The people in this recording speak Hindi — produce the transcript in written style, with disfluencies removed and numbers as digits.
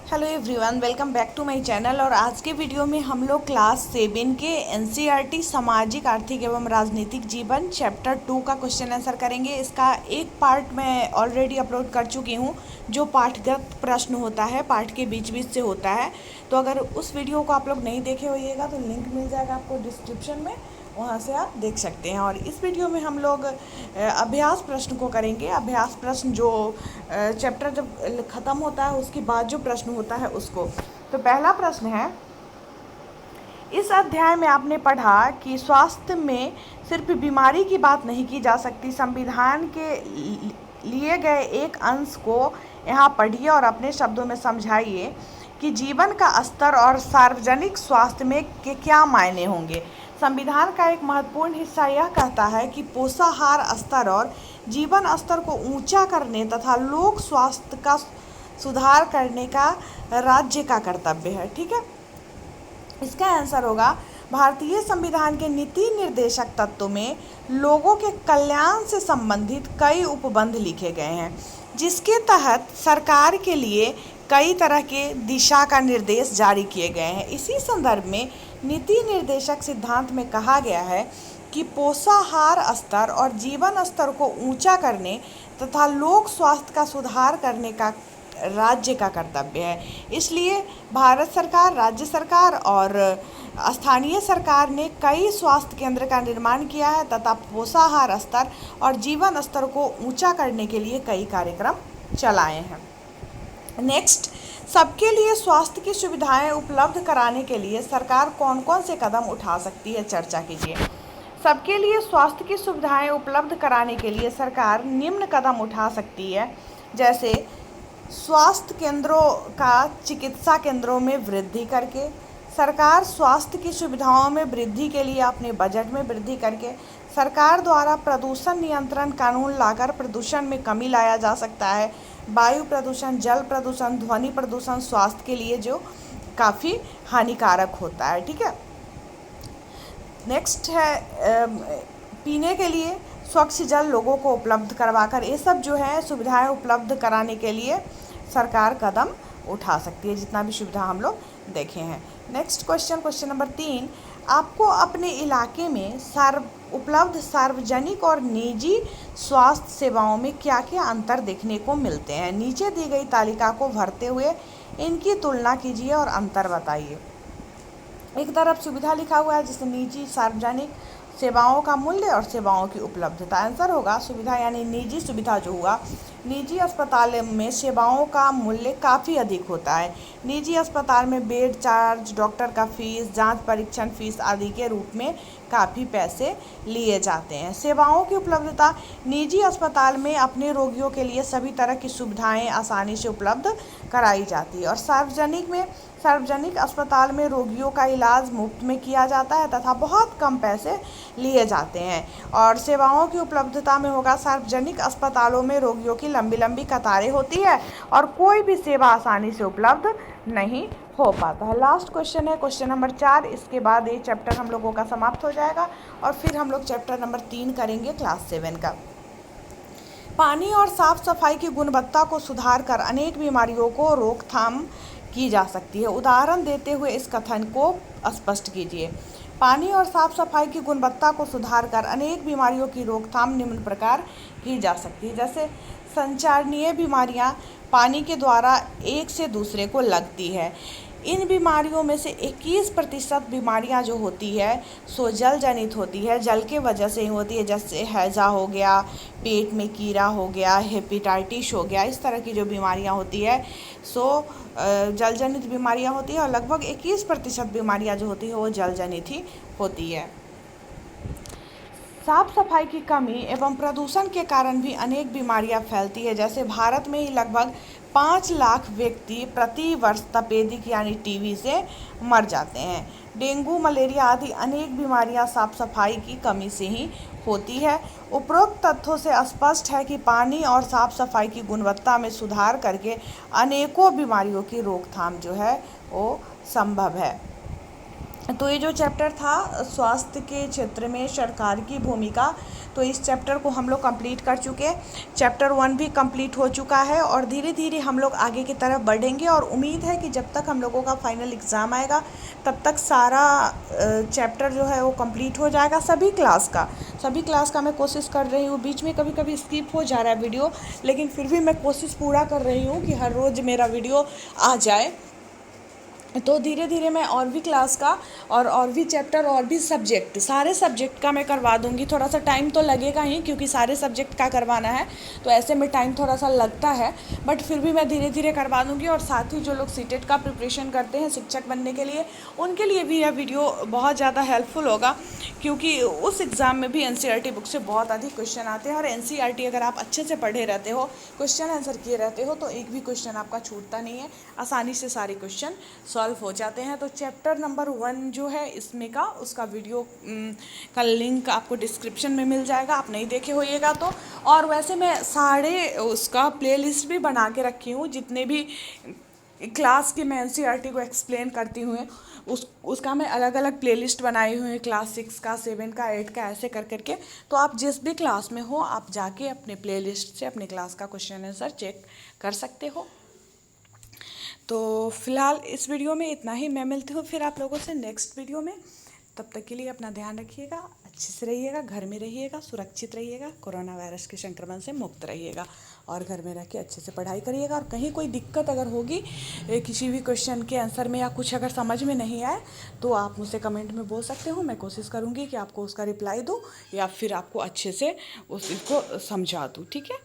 Hello everyone, welcome back to my channel. और आज के वीडियो में हम लोग क्लास 7 के एनसीईआरटी सामाजिक आर्थिक एवं राजनीतिक जीवन चैप्टर 2 का क्वेश्चन आंसर करेंगे। इसका एक पार्ट मैं ऑलरेडी अपलोड कर चुकी हूँ, जो पाठगत प्रश्न होता है, पाठ के बीच बीच से होता है। तो अगर उस वीडियो को आप लोग नहीं देखे होइएगा तो लिंक मिल जाएगा आपको डिस्क्रिप्शन में, वहाँ से आप देख सकते हैं। और इस वीडियो में हम लोग अभ्यास प्रश्न को करेंगे। अभ्यास प्रश्न जो चैप्टर जब ख़त्म होता है उसके बाद जो प्रश्न होता है उसको। तो पहला प्रश्न है, इस अध्याय में आपने पढ़ा कि स्वास्थ्य में सिर्फ बीमारी की बात नहीं की जा सकती। संविधान के लिए गए एक अंश को यहाँ पढ़िए और अपने शब्दों में समझाइए कि जीवन का स्तर और सार्वजनिक स्वास्थ्य में के क्या मायने होंगे। संविधान का एक महत्वपूर्ण हिस्सा यह कहता है कि पोषाहार स्तर और जीवन स्तर को ऊंचा करने तथा लोक स्वास्थ्य का सुधार करने का राज्य का कर्तव्य है। ठीक है, इसका आंसर होगा भारतीय संविधान के नीति निर्देशक तत्वों में लोगों के कल्याण से संबंधित कई उपबंध लिखे गए हैं, जिसके तहत सरकार के लिए कई तरह के दिशा का निर्देश जारी किए गए हैं। इसी संदर्भ में नीति निर्देशक सिद्धांत में कहा गया है कि पोषाहार स्तर और जीवन स्तर को ऊंचा करने तथा लोक स्वास्थ्य का सुधार करने का राज्य का कर्तव्य है। इसलिए भारत सरकार, राज्य सरकार और स्थानीय सरकार ने कई स्वास्थ्य केंद्र का निर्माण किया है तथा पोषाहार स्तर और जीवन स्तर को ऊंचा करने के लिए कई कार्यक्रम चलाए हैं। नेक्स्ट, सबके लिए स्वास्थ्य की सुविधाएं उपलब्ध कराने के लिए सरकार कौन कौन से कदम उठा सकती है, चर्चा कीजिए। सबके लिए स्वास्थ्य की सुविधाएं उपलब्ध कराने के लिए सरकार निम्न कदम उठा सकती है, जैसे स्वास्थ्य केंद्रों का चिकित्सा केंद्रों में वृद्धि करके, सरकार स्वास्थ्य की सुविधाओं में वृद्धि के लिए अपने बजट में वृद्धि करके, सरकार द्वारा प्रदूषण नियंत्रण कानून लाकर प्रदूषण में कमी लाया जा सकता है। वायु प्रदूषण, जल प्रदूषण, ध्वनि प्रदूषण स्वास्थ्य के लिए जो काफ़ी हानिकारक होता है। ठीक है, नेक्स्ट है पीने के लिए स्वच्छ जल लोगों को उपलब्ध करवाकर, ये सब जो है सुविधाएं उपलब्ध कराने के लिए सरकार कदम उठा सकती है, जितना भी सुविधा हम लोग देखे हैं। नेक्स्ट क्वेश्चन नंबर 3, आपको अपने इलाके में उपलब्ध सार्वजनिक और निजी स्वास्थ्य सेवाओं में क्या क्या अंतर देखने को मिलते हैं। नीचे दी गई तालिका को भरते हुए इनकी तुलना कीजिए और अंतर बताइए। एक तरफ सुविधा लिखा हुआ है जिससे निजी सार्वजनिक सेवाओं का मूल्य और सेवाओं की उपलब्धता। आंसर होगा सुविधा यानी निजी सुविधा जो हुआ, निजी अस्पताल में सेवाओं का मूल्य काफ़ी अधिक होता है। निजी अस्पताल में बेड चार्ज, डॉक्टर का फीस, जांच परीक्षण फीस आदि के रूप में काफ़ी पैसे लिए जाते हैं। सेवाओं की उपलब्धता, निजी अस्पताल में अपने रोगियों के लिए सभी तरह की सुविधाएं आसानी से उपलब्ध कराई जाती है। और सार्वजनिक अस्पताल में रोगियों का इलाज मुफ्त में किया जाता है तथा बहुत कम पैसे लिए जाते हैं। और सेवाओं की उपलब्धता में होगा, सार्वजनिक अस्पतालों में रोगियों की लंबी लंबी कतारें होती है और कोई भी सेवा आसानी से उपलब्ध नहीं हो पाता है। लास्ट क्वेश्चन है क्वेश्चन नंबर 4। इसके बाद ये चैप्टर हम लोगों का समाप्त हो जाएगा और फिर हम लोग चैप्टर नंबर 3 करेंगे क्लास 7 का। पानी और साफ सफाई की गुणवत्ता को सुधार कर अनेक बीमारियों को रोकथाम की जा सकती है। उदाहरण देते हुए इस कथन को स्पष्ट कीजिए। पानी और साफ सफाई की गुणवत्ता को सुधार कर अनेक बीमारियों की रोकथाम निम्न प्रकार की जा सकती है, जैसे संचारणीय बीमारियां पानी के द्वारा एक से दूसरे को लगती है। इन बीमारियों में से 21% बीमारियां जो होती है सो जल जनित होती है, जल के वजह से ही होती है, जैसे हैजा हो गया, पेट में कीड़ा हो गया, हेपेटाइटिस हो गया। इस तरह की जो बीमारियां होती है सो जल जनित बीमारियां होती है और लगभग 21% बीमारियां जो होती है वो जल जनित ही होती है। साफ सफाई की कमी एवं प्रदूषण के कारण भी अनेक बीमारियां फैलती है, जैसे भारत में ही लगभग 5 लाख व्यक्ति प्रति वर्ष तपेदिक यानी टीबी से मर जाते हैं। डेंगू, मलेरिया आदि अनेक बीमारियां साफ सफाई की कमी से ही होती है। उपरोक्त तथ्यों से स्पष्ट है कि पानी और साफ सफाई की गुणवत्ता में सुधार करके अनेकों बीमारियों की रोकथाम जो है वो संभव है। तो ये जो चैप्टर था स्वास्थ्य के क्षेत्र में सरकार की भूमिका, तो इस चैप्टर को हम लोग कंप्लीट कर चुके हैं। चैप्टर 1 भी कंप्लीट हो चुका है और धीरे धीरे हम लोग आगे की तरफ बढ़ेंगे और उम्मीद है कि जब तक हम लोगों का फाइनल एग्ज़ाम आएगा तब तक सारा चैप्टर जो है वो कंप्लीट हो जाएगा सभी क्लास का मैं कोशिश कर रही हूँ। बीच में कभी कभी स्किप हो जा रहा है वीडियो, लेकिन फिर भी मैं कोशिश पूरा कर रही हूँ कि हर रोज़ मेरा वीडियो आ जाए। तो धीरे धीरे मैं और भी क्लास का और भी चैप्टर और भी सब्जेक्ट सारे सब्जेक्ट का मैं करवा दूंगी। थोड़ा सा टाइम तो लगेगा ही क्योंकि सारे सब्जेक्ट का करवाना है, तो ऐसे में टाइम थोड़ा सा लगता है, बट फिर भी मैं धीरे धीरे करवा दूंगी। और साथ ही जो लोग सीटेट का प्रिपरेशन करते हैं शिक्षक बनने के लिए, उनके लिए भी यह वीडियो बहुत ज़्यादा हेल्पफुल होगा, क्योंकि उस एग्ज़ाम में भी एनसीईआरटी बुक से बहुत अधिक क्वेश्चन आते हैं। और एनसीईआरटी अगर आप अच्छे से पढ़े रहते हो, क्वेश्चन आंसर किए रहते हो, तो एक भी क्वेश्चन आपका छूटता नहीं है, आसानी से सारे क्वेश्चन सॉल्व हो जाते हैं। तो चैप्टर नंबर 1 जो है इसमें का उसका वीडियो का लिंक आपको डिस्क्रिप्शन में मिल जाएगा, आप नहीं देखे होइएगा तो। और वैसे मैं सारे उसका प्लेलिस्ट भी बना के रखी हूँ, जितने भी क्लास के मैं एनसीईआरटी को एक्सप्लेन करती हूँ उसका मैं अलग अलग प्लेलिस्ट बनाई हुई है, क्लास 6 का, 7 का, 8 का, ऐसे कर करके। तो आप जिस भी क्लास में हो आप जाके अपने प्लेलिस्ट से अपने क्लास का क्वेश्चन आंसर चेक कर सकते हो। तो फिलहाल इस वीडियो में इतना ही, मैं मिलती हूँ फिर आप लोगों से नेक्स्ट वीडियो में। तब तक के लिए अपना ध्यान रखिएगा, अच्छे से रहिएगा, घर में रहिएगा, सुरक्षित रहिएगा, कोरोना वायरस के संक्रमण से मुक्त रहिएगा और घर में रह के अच्छे से पढ़ाई करिएगा। और कहीं कोई दिक्कत अगर होगी किसी भी क्वेश्चन के आंसर में या कुछ अगर समझ में नहीं आए तो आप मुझसे कमेंट में बोल सकते हो, मैं कोशिश करूँगी कि आपको उसका रिप्लाई दूँ या फिर आपको अच्छे से उसको समझा दूँ, ठीक है।